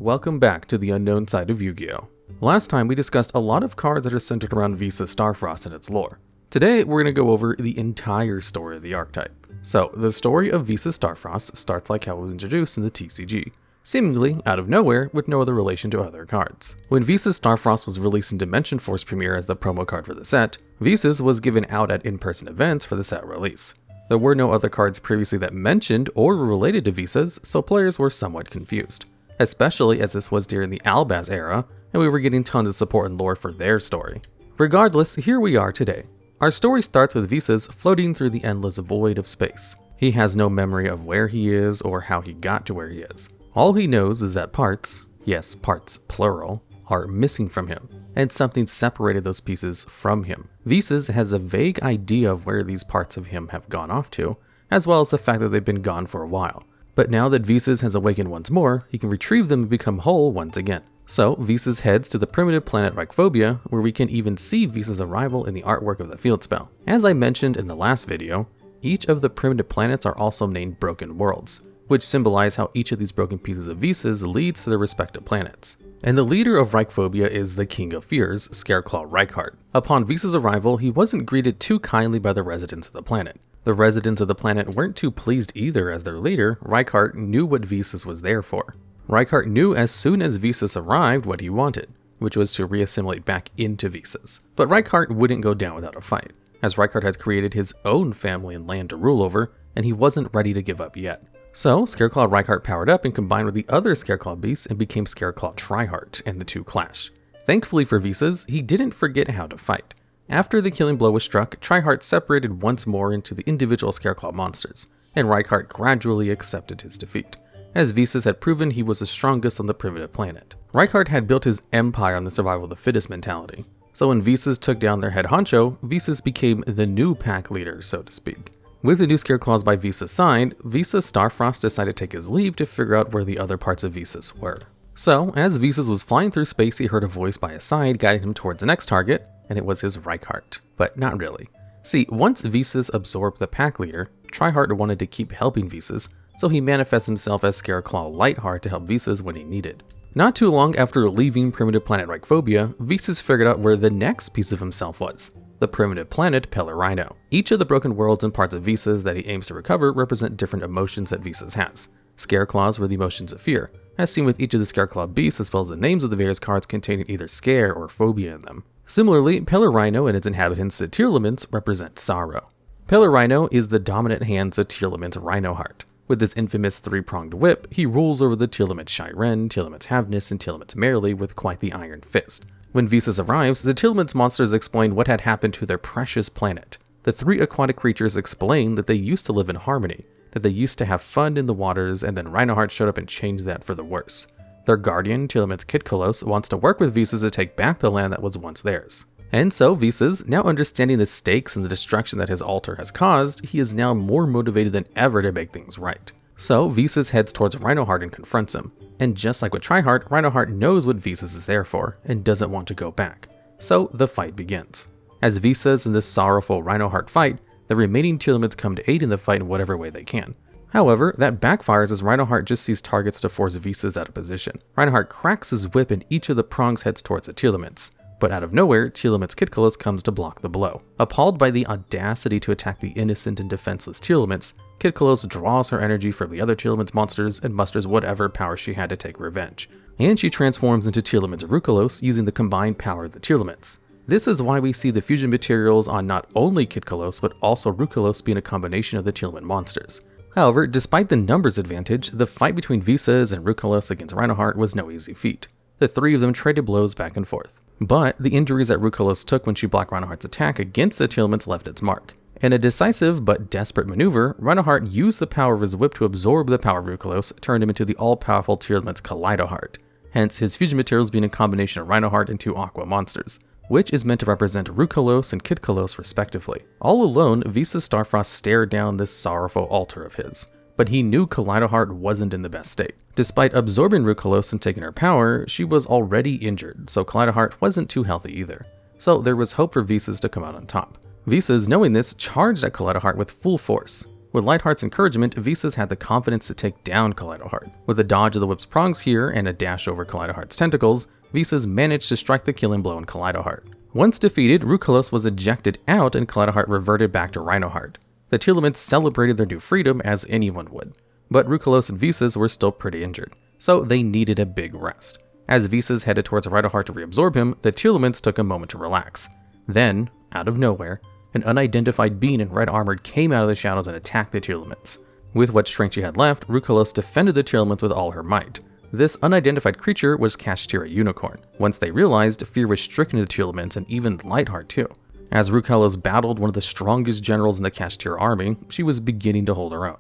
welcome back to the unknown side of Yu-Gi-Oh! Last time we discussed a lot of cards that are centered around Visas Starfrost and its lore. Today we're going to go over the entire story of the archetype. So, the story of Visas Starfrost starts like how it was introduced in the TCG, seemingly out of nowhere with no other relation to other cards. When Visas Starfrost was released in Dimension Force Premiere as the promo card for the set, Visas was given out at in-person events for the set release. There were no other cards previously that mentioned or were related to Visas, so players were somewhat confused, especially as this was during the Albaz era, and we were getting tons of support and lore for their story. Regardless, here we are today. Our story starts with Visas floating through the endless void of space. He has no memory of where he is or how he got to where he is. All he knows is that parts, yes, parts plural, are missing from him, and something separated those pieces from him. Visas has a vague idea of where these parts of him have gone off to, as well as the fact that they've been gone for a while. But now that Visas has awakened once more, he can retrieve them and become whole once again. So, Visas heads to the primitive planet Wraitsoth, where we can even see Visas' arrival in the artwork of the field spell. As I mentioned in the last video, each of the primitive planets are also named Broken Worlds, which symbolize how each of these broken pieces of Visas leads to their respective planets. And the leader of Wraitsoth is the King of Fears, Scareclaw Rykheart. Upon Visas' arrival, he wasn't greeted too kindly by the residents of the planet. The residents of the planet weren't too pleased either, as their leader, Rykheart, knew what Visas was there for. Rykheart knew as soon as Visas arrived what he wanted, which was to reassimilate back into Visas. But Rykheart wouldn't go down without a fight, as Rykheart had created his own family and land to rule over, and he wasn't ready to give up yet. So, Scareclaw Rykheart powered up and combined with the other Scareclaw beasts and became Scareclaw Triheart, and the two clashed. Thankfully for Visas, he didn't forget how to fight. After the killing blow was struck, Triheart separated once more into the individual Scareclaw monsters, and Rykheart gradually accepted his defeat, as Visas had proven he was the strongest on the primitive planet. Rykheart had built his empire on the survival of the fittest mentality, so when Visas took down their head honcho, Visas became the new pack leader, so to speak. With the new Scareclaws by Visas' side, Visas Starfrost decided to take his leave to figure out where the other parts of Visas were. So, as Visas was flying through space, he heard a voice by his side guiding him towards the next target, and it was his Rykheart. But not really. See, once Visas absorbed the pack leader, Triheart wanted to keep helping Visas, so he manifested himself as Scareclaw Lightheart to help Visas when he needed. Not too long after leaving primitive planet Wraitsoth, Visas figured out where the next piece of himself was. The primitive planet Pellerino. Each of the broken worlds and parts of Visas that he aims to recover represent different emotions that Visas has. Scareclaws were the emotions of fear, as seen with each of the Scareclaw beasts, as well as the names of the various cards containing either scare or phobia in them. Similarly, Pellerino and its inhabitants, the Tearlaments, represent sorrow. Pellerino is the dominant hand of Tearlament's Rhinoheart. With his infamous three-pronged whip, he rules over the Tearlament Shiren, Tearlament Havnus, and Tearlament Merrily with quite the iron fist. When Visas arrives, the Tearlament's monsters explain what had happened to their precious planet. The three aquatic creatures explain that they used to live in harmony, that they used to have fun in the waters, and then Rhinoheart showed up and changed that for the worse. Their guardian, Tearlament's Kitkolos, wants to work with Visas to take back the land that was once theirs. And so Visas, now understanding the stakes and the destruction that his altar has caused, he is now more motivated than ever to make things right. So Visas heads towards Rhinoheart and confronts him. And just like with Triheart, Rhinoheart knows what Visas is there for, and doesn't want to go back. So the fight begins. As Visas and this sorrowful Rhinoheart fight, the remaining Tearlaments come to aid in the fight in whatever way they can. However, that backfires as Rhinoheart just sees targets to force Visas out of position. Rhinoheart cracks his whip and each of the prongs heads towards the Tearlaments. But out of nowhere, Tearlament's Kitkolos comes to block the blow. Appalled by the audacity to attack the innocent and defenseless Tearlaments, Kitkolos draws her energy from the other Tearlament's monsters and musters whatever power she had to take revenge. And she transforms into Tearlament's Rukolos using the combined power of the Tearlaments. This is why we see the fusion materials on not only Kitkolos, but also Rukolos being a combination of the Tearlament monsters. However, despite the numbers advantage, the fight between Visas and Rukolos against Rhinoheart was no easy feat. The three of them traded blows back and forth. But the injuries that Rukolos took when she blocked Rhinoheart's attack against the Tearlaments left its mark. In a decisive but desperate maneuver, Rhinoheart used the power of his whip to absorb the power of Rukolos, turned him into the all-powerful Tearlament's Kaleidoheart, hence his fusion materials being a combination of Rhinoheart and two aqua monsters, which is meant to represent Rukolos and Kitkolos respectively. All alone, Visas Starfrost stared down this sorrowful altar of his, but he knew Kaleidoheart wasn't in the best state. Despite absorbing Rukolos and taking her power, she was already injured, so Kaleidoheart wasn't too healthy either. So there was hope for Visas to come out on top. Visas, knowing this, charged at Kaleidoheart with full force. With Lightheart's encouragement, Visas had the confidence to take down Kaleidoheart. With a dodge of the whip's prongs here and a dash over Kaleidoheart's tentacles, Visas managed to strike the killing blow on Kaleidoheart. Once defeated, Rukalos was ejected out and Kaleidoheart reverted back to Rhinoheart. The Tearlaments celebrated their new freedom as anyone would. But Rukalos and Visas were still pretty injured, so they needed a big rest. As Visas headed towards Rhinoheart to reabsorb him, the Tearlaments took a moment to relax. Then, out of nowhere, an unidentified being in red armor came out of the shadows and attacked the Tearlaments. With what strength she had left, Rukalos defended the Tearlaments with all her might. This unidentified creature was Kashtira Unicorn. Once they realized, fear was stricken to the Tearlaments and even Lightheart too. As Rukalos battled one of the strongest generals in the Kashtira army, she was beginning to hold her own,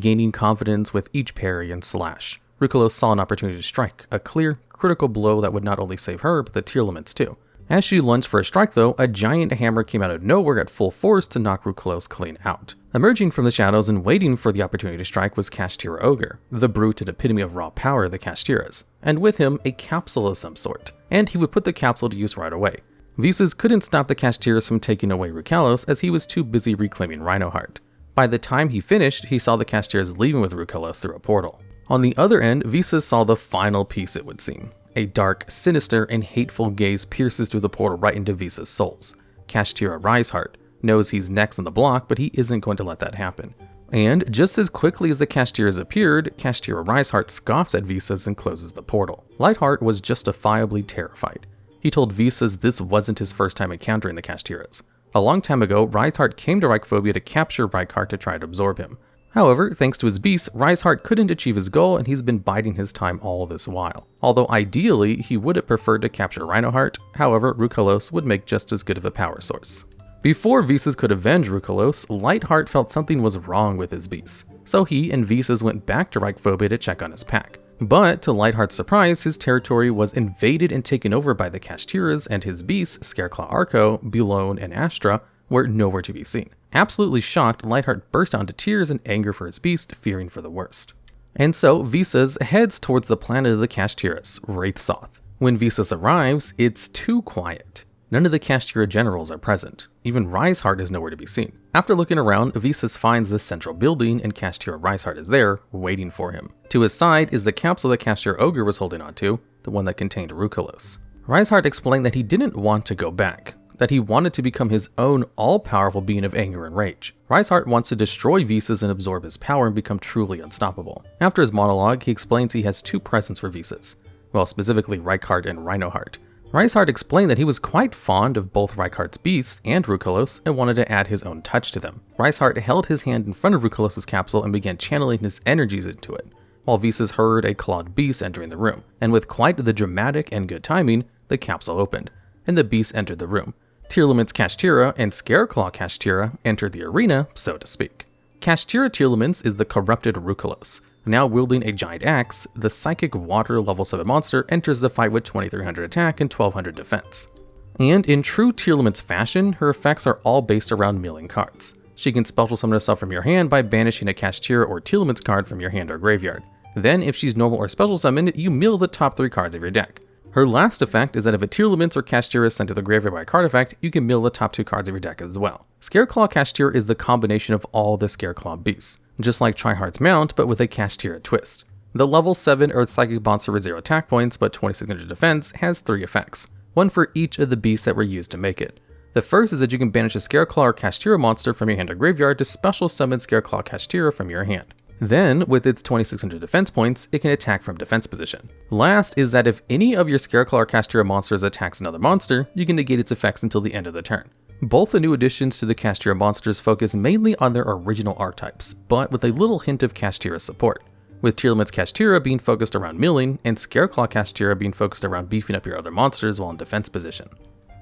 gaining confidence with each parry and slash. Rukalos saw an opportunity to strike, a clear, critical blow that would not only save her, but the Tearlaments too. As she lunged for a strike though, a giant hammer came out of nowhere at full force to knock Rukalos clean out. Emerging from the shadows and waiting for the opportunity to strike was Kashtira Ogre, the brute and epitome of raw power of the Kashtiras, and with him a capsule of some sort, and he would put the capsule to use right away. Visas couldn't stop the Kashtiras from taking away Rukalos as he was too busy reclaiming Rhinoheart. By the time he finished, he saw the Kashtiras leaving with Rukalos through a portal. On the other end, Visas saw the final piece, it would seem. A dark, sinister, and hateful gaze pierces through the portal right into Visas' souls. Kashtira Rhysheart knows he's next on the block, but he isn't going to let that happen. And just as quickly as the Kashtiras appeared, Kashtira Rhysheart scoffs at Visas and closes the portal. Lightheart was justifiably terrified. He told Visas this wasn't his first time encountering the Kashtiras. A long time ago, Rhysheart came to Reichphobia to capture Reichheart to try to absorb him. However, thanks to his beast, Rhysheart couldn't achieve his goal and he's been biding his time all this while. Although ideally, he would have preferred to capture Rhinoheart, however, Rukalos would make just as good of a power source. Before Visas could avenge Rukalos, Lightheart felt something was wrong with his beast, so he and Visas went back to Reichphobia to check on his pack. But to Lightheart's surprise, his territory was invaded and taken over by the Kashtiras, and his beasts, Scareclaw Arco, Bulone, and Astra, were nowhere to be seen. Absolutely shocked, Lightheart burst out into tears and anger for his beast, fearing for the worst. And so, Visas heads towards the planet of the Kashtiras, Wraitsoth. When Visas arrives, it's too quiet. None of the Kashtira generals are present. Even Rhysheart is nowhere to be seen. After looking around, Visas finds the central building and Kashtira Rhysheart is there, waiting for him. To his side is the capsule that Kashtira Ogre was holding onto, the one that contained Rukalos. Rhysheart explained that he didn't want to go back, that he wanted to become his own all-powerful being of anger and rage. Rhysheart wants to destroy Visas and absorb his power and become truly unstoppable. After his monologue, he explains he has two presents for Visas, well, specifically Reichheart and Rhinoheart. Rhysheart explained that he was quite fond of both Reichheart's beasts and Rukalos and wanted to add his own touch to them. Rhysheart held his hand in front of Rukalos' capsule and began channeling his energies into it, while Visas heard a clawed beast entering the room, and with quite the dramatic and good timing, the capsule opened, and the beast entered the room. Tearlaments Kashtira and Scareclaw Kashtira entered the arena, so to speak. Kashtira Tearlaments is the corrupted Rukalos. Now wielding a giant axe, the psychic water level 7 monster enters the fight with 2300 attack and 1200 defense. And in true Tearlaments fashion, her effects are all based around milling cards. She can special summon herself from your hand by banishing a Kashtira or Tearlaments card from your hand or graveyard. Then, if she's normal or special summoned, you mill the top 3 cards of your deck. Her last effect is that if a Tearlaments or Kashtira is sent to the graveyard by a card effect, you can mill the top 2 cards of your deck as well. Scareclaw Kashtira is the combination of all the Scareclaw beasts, just like Triheart's Mount, but with a Kashtira twist. The level 7 Earth Psychic monster with 0 attack points but 2600 defense has 3 effects, one for each of the beasts that were used to make it. The first is that you can banish a Scareclaw or Kashtira monster from your hand or graveyard to special summon Scareclaw Kashtira from your hand. Then, with its 2600 defense points, it can attack from defense position. Last is that if any of your Scareclaw or Kashtira monsters attacks another monster, you can negate its effects until the end of the turn. Both the new additions to the Kashtira monsters focus mainly on their original archetypes, but with a little hint of Kashtira support, with Tearlaments Kashtira being focused around milling, and Scareclaw Kashtira being focused around beefing up your other monsters while in defense position.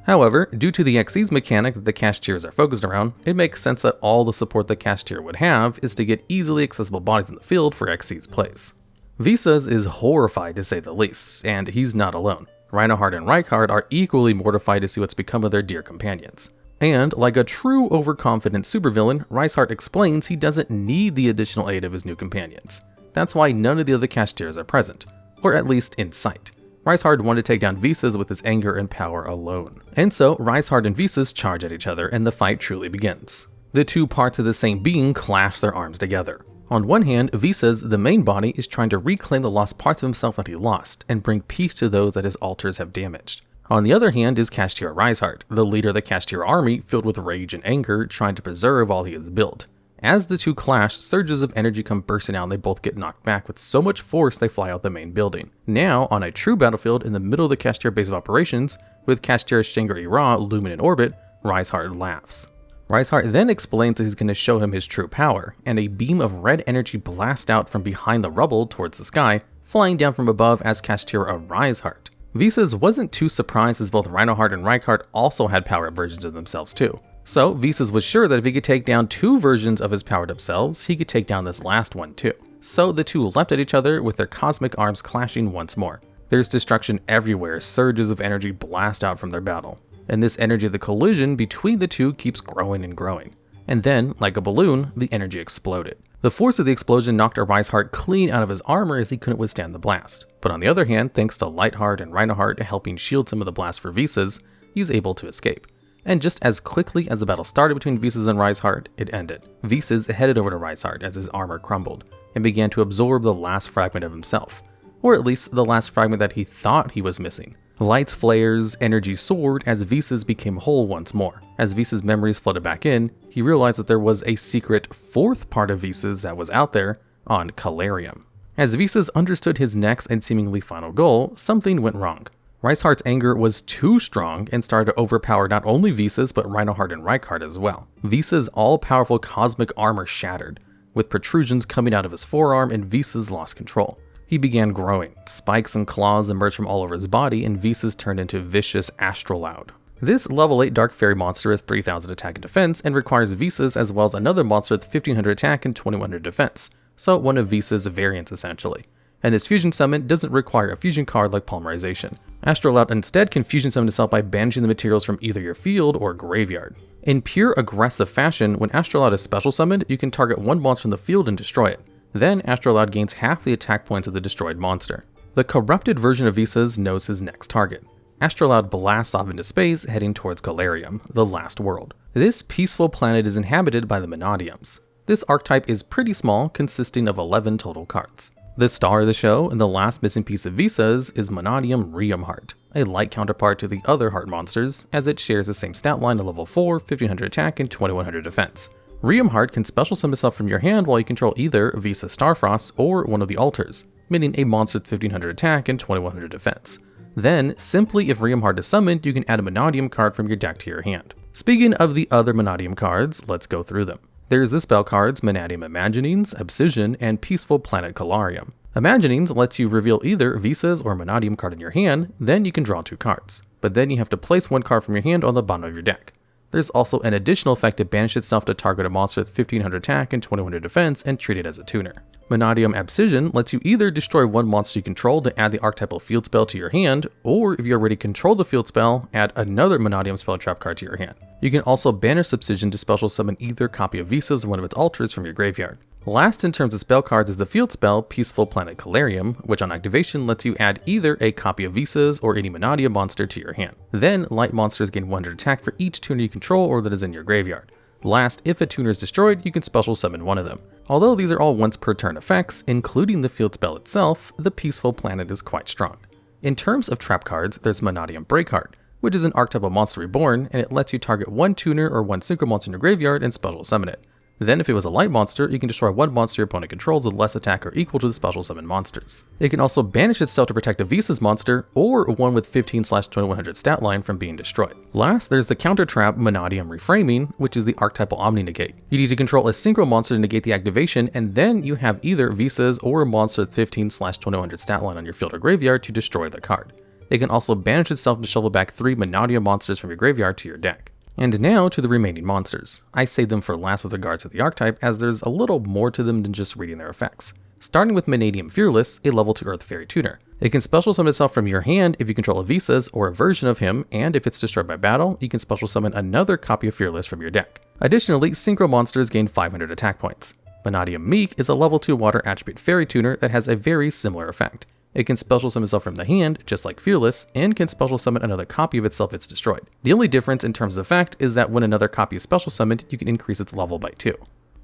However, due to the Xyz mechanic that the Kashtiras are focused around, it makes sense that all the support the Kashtira would have is to get easily accessible bodies in the field for Xyz plays. Visas is horrified to say the least, and he's not alone. Rhinoheart and Reichheart are equally mortified to see what's become of their dear companions. And, like a true overconfident supervillain, Rhysheart explains he doesn't need the additional aid of his new companions. That's why none of the other Kashtiras are present, or at least in sight. Rhysheart wanted to take down Visas with his anger and power alone. And so, Rhysheart and Visas charge at each other and the fight truly begins. The two parts of the same being clash their arms together. On one hand, Visas, the main body, is trying to reclaim the lost parts of himself that he lost, and bring peace to those that his altars have damaged. On the other hand is Kashtira Reinhardt, the leader of the Kashtira army, filled with rage and anger, trying to preserve all he has built. As the two clash, surges of energy come bursting out and they both get knocked back with so much force they fly out the main building. Now, on a true battlefield in the middle of the Kashtira base of operations, with Kashtira's Shangri-La looming in orbit, Reinhardt laughs. Reinhardt then explains that he's going to show him his true power, and a beam of red energy blasts out from behind the rubble towards the sky, flying down from above as Kashtira Reinhardt. Visas wasn't too surprised as both Reinhardt and Reinhardt also had power-up versions of themselves too. So Visas was sure that if he could take down two versions of his powered-up selves, he could take down this last one too. So the two leapt at each other with their cosmic arms clashing once more. There's destruction everywhere, surges of energy blast out from their battle. And this energy of the collision between the two keeps growing and growing. And then, like a balloon, the energy exploded. The force of the explosion knocked Reinhardt clean out of his armor as he couldn't withstand the blast. But on the other hand, thanks to Lightheart and Reinhardt helping shield some of the blast for Visas, he's able to escape. And just as quickly as the battle started between Visas and Reinhardt, it ended. Visas headed over to Reinhardt as his armor crumbled, and began to absorb the last fragment of himself. Or at least the last fragment that he thought he was missing. Lights flares, energy soared as Visas became whole once more. As Visas' memories flooded back in, he realized that there was a secret fourth part of Visas that was out there on Calarium. As Visas understood his next and seemingly final goal, something went wrong. Reinhardt's anger was too strong and started to overpower not only Visas but Reinhardt and Reinhardt as well. Visas' all-powerful cosmic armor shattered, with protrusions coming out of his forearm, and Visas lost control. He began growing. Spikes and claws emerged from all over his body, and Visas turned into vicious Astrolaud. This level 8 Dark Fairy monster has 3000 attack and defense, and requires Visas as well as another monster with 1500 attack and 2100 defense, so one of Visas' variants essentially. And this fusion summon doesn't require a fusion card like Polymerization. Astrolaud instead can fusion summon itself by banishing the materials from either your field or graveyard. In pure aggressive fashion, when Astrolaud is special summoned, you can target one monster from the field and destroy it. Then Astrolaud gains half the attack points of the destroyed monster. The corrupted version of Visas knows his next target. Astrolaud blasts off into space, heading towards Calarium, the last world. This peaceful planet is inhabited by the Mannadiums. This archetype is pretty small, consisting of 11 total cards. The star of the show and the last missing piece of Visas is Mannadium Reinhardt, a light counterpart to the other heart monsters, as it shares the same stat line of level 4, 1500 attack, and 2100 defense. Reinhardt can special summon itself from your hand while you control either Visas Starfrost or one of the altars, meaning a monster with 1500 attack and 2100 defense. Then, simply if Reinhardt is summoned, you can add a Mannadium card from your deck to your hand. Speaking of the other Mannadium cards, let's go through them. There's the spell cards Mannadium Imaginings, Ascension, and Peaceful Planet Calarium. Imaginings lets you reveal either Visas or Mannadium card in your hand, then you can draw 2 cards. But then you have to place one card from your hand on the bottom of your deck. There's also an additional effect to banish itself to target a monster with 1500 attack and 2100 defense and treat it as a tuner. Mannadium Abscission lets you either destroy one monster you control to add the archetypal field spell to your hand, or if you already control the field spell, add another Mannadium spell trap card to your hand. You can also banish Subcision to special summon either copy of Visas or one of its altars from your graveyard. Last in terms of spell cards is the field spell Peaceful Planet Calarium, which on activation lets you add either a copy of Visas or any Mannadium monster to your hand. Then, light monsters gain 100 attack for each tuner you control or that is in your graveyard. Last, if a tuner is destroyed, you can special summon one of them. Although these are all once per turn effects, including the field spell itself, the Peaceful Planet is quite strong. In terms of trap cards, there's Mannadium Breakheart, which is an archetypal monster reborn, and it lets you target one tuner or one synchro monster in your graveyard and special summon it. Then if it was a light monster, you can destroy one monster your opponent controls with less attack or equal to the special summon monsters. It can also banish itself to protect a Visas monster, or one with 15/2100 stat line from being destroyed. Last, there's the counter trap Mannadium Reframing, which is the archetypal Omni Negate. You need to control a synchro monster to negate the activation, and then you have either Visas or a monster with 15/2100 stat line on your field or graveyard to destroy the card. It can also banish itself to shovel back 3 Mannadium monsters from your graveyard to your deck. And now to the remaining monsters. I save them for last with regards to the archetype, as there's a little more to them than just reading their effects. Starting with Mannadium Fearless, a level 2 Earth Fairy tuner. It can special summon itself from your hand if you control a Visas or a version of him, and if it's destroyed by battle, you can special summon another copy of Fearless from your deck. Additionally, synchro monsters gain 500 attack points. Mannadium Meek is a level 2 Water Attribute Fairy tuner that has a very similar effect. It can special summon itself from the hand, just like Fearless, and can special summon another copy of itself if it's destroyed. The only difference in terms of effect is that when another copy is special summoned, you can increase its level by 2.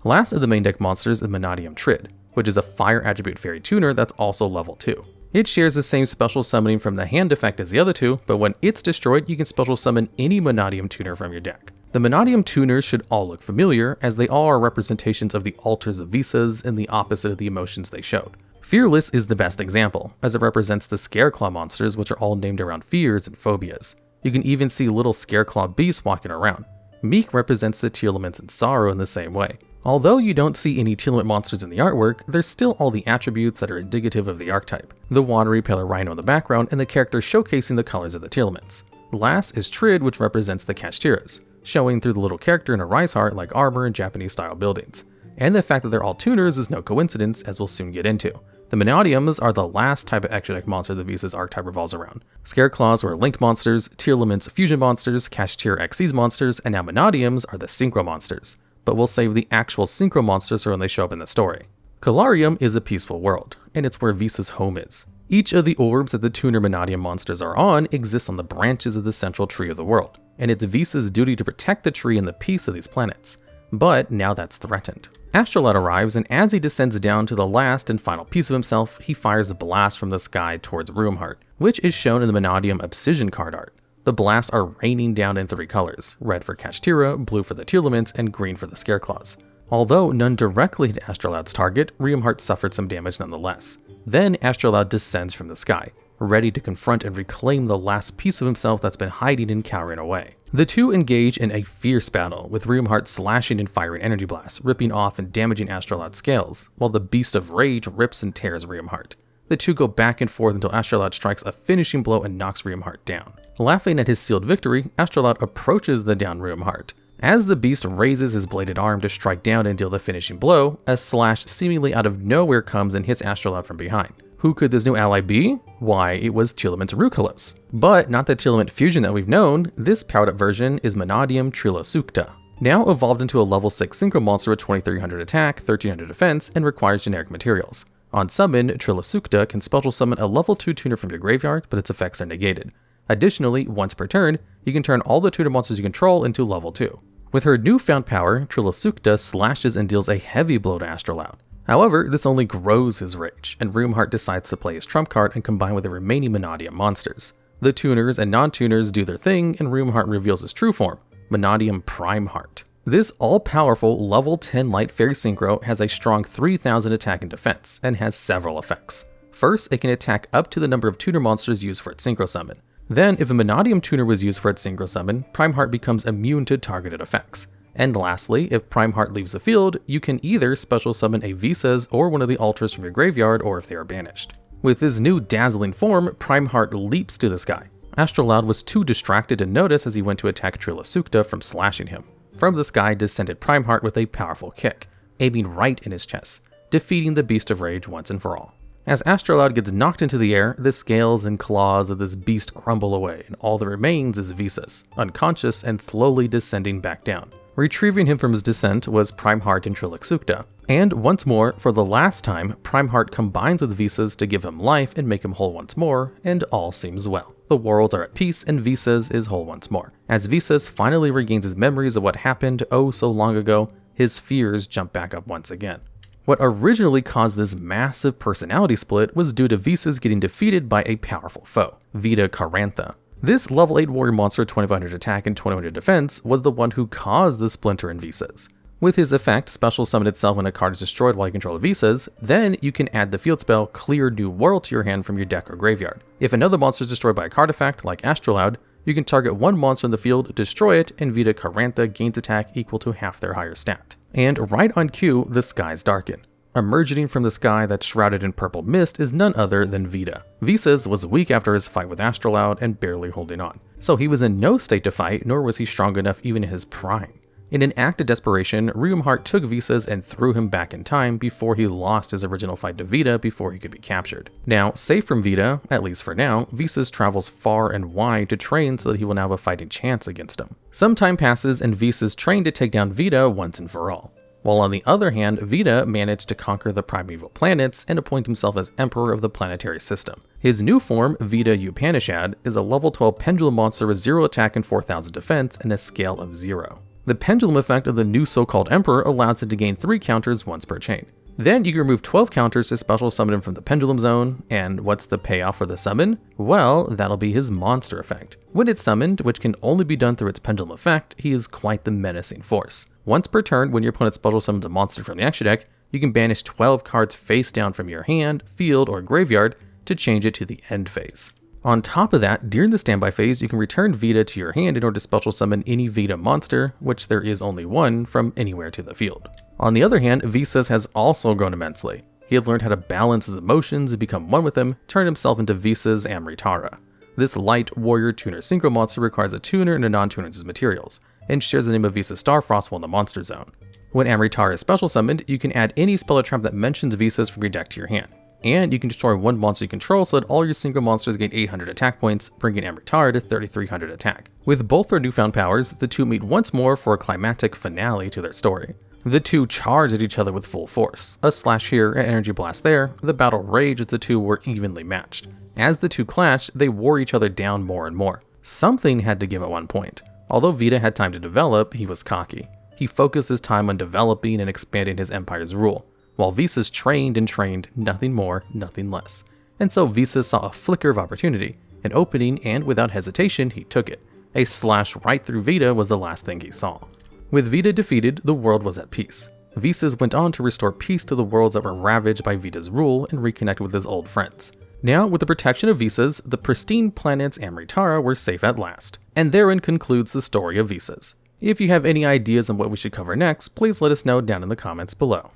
Last of the main deck monsters is Mannadium Trid, which is a fire attribute fairy tuner that's also level 2. It shares the same special summoning from the hand effect as the other two, but when it's destroyed, you can special summon any Mannadium tuner from your deck. The Mannadium tuners should all look familiar, as they all are representations of the altars of Visas and the opposite of the emotions they showed. Fearless is the best example, as it represents the Scareclaw monsters, which are all named around fears and phobias. You can even see little Scareclaw beasts walking around. Meek represents the Tearlaments and sorrow in the same way. Although you don't see any Tearlament monsters in the artwork, there's still all the attributes that are indicative of the archetype. The watery paler rhino in the background and the character showcasing the colors of the Tearlaments. Last is Trid, which represents the Kashtiras, showing through the little character in a rice heart like armor and Japanese style buildings. And the fact that they're all tuners is no coincidence, as we'll soon get into. The Mannadiums are the last type of extra deck monster the Visas archetype revolves around. Scareclaws were Link monsters, Tearlaments fusion monsters, Kashtira Xyz monsters, and now Mannadiums are the Synchro monsters. But we'll save the actual Synchro monsters for when they show up in the story. Calarium is a peaceful world, and it's where Visa's home is. Each of the orbs that the tuner Mannadium monsters are on exists on the branches of the central tree of the world, and it's Visa's duty to protect the tree and the peace of these planets. But now that's threatened. Astrolabe arrives, and as he descends down to the last and final piece of himself, he fires a blast from the sky towards Ruimheart, which is shown in the Mannadium Obsidian card art. The blasts are raining down in 3 colors, red for Kashtira, blue for the Tearlaments, and green for the Scareclaws. Although none directly hit Astrolabe's target, Ruimheart suffered some damage nonetheless. Then Astrolabe descends from the sky, ready to confront and reclaim the last piece of himself that's been hiding and cowering away. The two engage in a fierce battle, with Ruimheart slashing and firing energy blasts, ripping off and damaging Astrolabe's scales, while the Beast of Rage rips and tears Ruimheart. The two go back and forth until Astrolabe strikes a finishing blow and knocks Ruimheart down. Laughing at his sealed victory, Astrolabe approaches the down Ruimheart. As the beast raises his bladed arm to strike down and deal the finishing blow, a slash seemingly out of nowhere comes and hits Astrolabe from behind. Who could this new ally be? Why, it was Tearlament Ruculus. But not the Tearlament fusion that we've known, this powered up version is Mannadium Trilosukta. Now evolved into a level 6 synchro monster with 2300 attack, 1300 defense, and requires generic materials. On summon, Trilosukta can special summon a level 2 tuner from your graveyard, but its effects are negated. Additionally, once per turn, you can turn all the tuner monsters you control into level 2. With her newfound power, Trilosukta slashes and deals a heavy blow to Astrolabe. However, this only grows his rage, and Ruimheart decides to play his trump card and combine with the remaining Mannadium monsters. The tuners and non-tuners do their thing, and Ruimheart reveals his true form, Mannadium Primeheart. This all-powerful level 10 Light Fairy Synchro has a strong 3000 attack and defense, and has several effects. First, it can attack up to the number of tuner monsters used for its Synchro Summon. Then, if a Mannadium tuner was used for its Synchro Summon, Primeheart becomes immune to targeted effects. And lastly, if Primeheart leaves the field, you can either special summon a Visas or one of the altars from your graveyard, or if they are banished. With his new dazzling form, Primeheart leaps to the sky. Astrolabe was too distracted to notice as he went to attack Trilosukta from slashing him. From the sky descended Primeheart with a powerful kick, aiming right in his chest, defeating the Beast of Rage once and for all. As Astrolabe gets knocked into the air, the scales and claws of this beast crumble away, and all that remains is Visas, unconscious and slowly descending back down. Retrieving him from his descent was Primeheart and Trilosukta. And once more, for the last time, Primeheart combines with Visas to give him life and make him whole once more, and all seems well. The worlds are at peace and Visas is whole once more. As Visas finally regains his memories of what happened oh so long ago, his fears jump back up once again. What originally caused this massive personality split was due to Visas getting defeated by a powerful foe, Vita Carantha. This level 8 warrior monster with 2500 attack and 2100 defense was the one who caused the splinter in Visas. With his effect, special summon itself when a card is destroyed while you control Visas, then you can add the field spell Clear New World to your hand from your deck or graveyard. If another monster is destroyed by a card effect, like Astrolabe, you can target one monster in the field, destroy it, and Vita Carantha gains attack equal to half their higher stat. And right on cue, the skies darken. Emerging from the sky that's shrouded in purple mist is none other than Vita. Visas was weak after his fight with Astrolabe and barely holding on, so he was in no state to fight, nor was he strong enough even in his prime. In an act of desperation, Ruimheart took Visas and threw him back in time before he lost his original fight to Vita before he could be captured. Now, safe from Vita, at least for now, Visas travels far and wide to train so that he will now have a fighting chance against him. Some time passes and Visas train to take down Vita once and for all. while on the other hand, Vita managed to conquer the primeval planets and appoint himself as Emperor of the planetary system. His new form, Vita Upanishad, is a level 12 pendulum monster with 0 attack and 4000 defense and a scale of 0. The pendulum effect of the new so-called Emperor allows it to gain 3 counters once per chain. Then you can remove 12 counters to special summon him from the pendulum zone, and what's the payoff for the summon? Well, that'll be his monster effect. When it's summoned, which can only be done through its pendulum effect, he is quite the menacing force. Once per turn, when your opponent special summons a monster from the extra deck, you can banish 12 cards face down from your hand, field, or graveyard to change it to the end phase. On top of that, during the standby phase, you can return Vita to your hand in order to special summon any Vita monster, which there is only one, from anywhere to the field. On the other hand, Visas has also grown immensely. He had learned how to balance his emotions and become one with them, turn himself into Visas Amritara. This light warrior tuner synchro monster requires a tuner and a non-tuner as materials, and shares the name of Visas Starfrost while in the monster zone. When Amritara is special summoned, you can add any spell or trap that mentions Visas from your deck to your hand. And you can destroy one monster you control so that all your synchro monsters gain 800 attack points, bringing Amritara to 3300 attack. With both their newfound powers, the two meet once more for a climactic finale to their story. The two charge at each other with full force. A slash here and energy blast there, the battle raged as the two were evenly matched. As the two clashed, they wore each other down more and more. Something had to give at one point. Although Vita had time to develop, he was cocky. He focused his time on developing and expanding his empire's rule, while Visas trained and trained, nothing more, nothing less. And so Visas saw a flicker of opportunity, an opening, and without hesitation, he took it. A slash right through Vita was the last thing he saw. With Vita defeated, the world was at peace. Visas went on to restore peace to the worlds that were ravaged by Vita's rule and reconnect with his old friends. Now, with the protection of Visas, the pristine planets Amritara were safe at last. And therein concludes the story of Visas. If you have any ideas on what we should cover next, please let us know down in the comments below.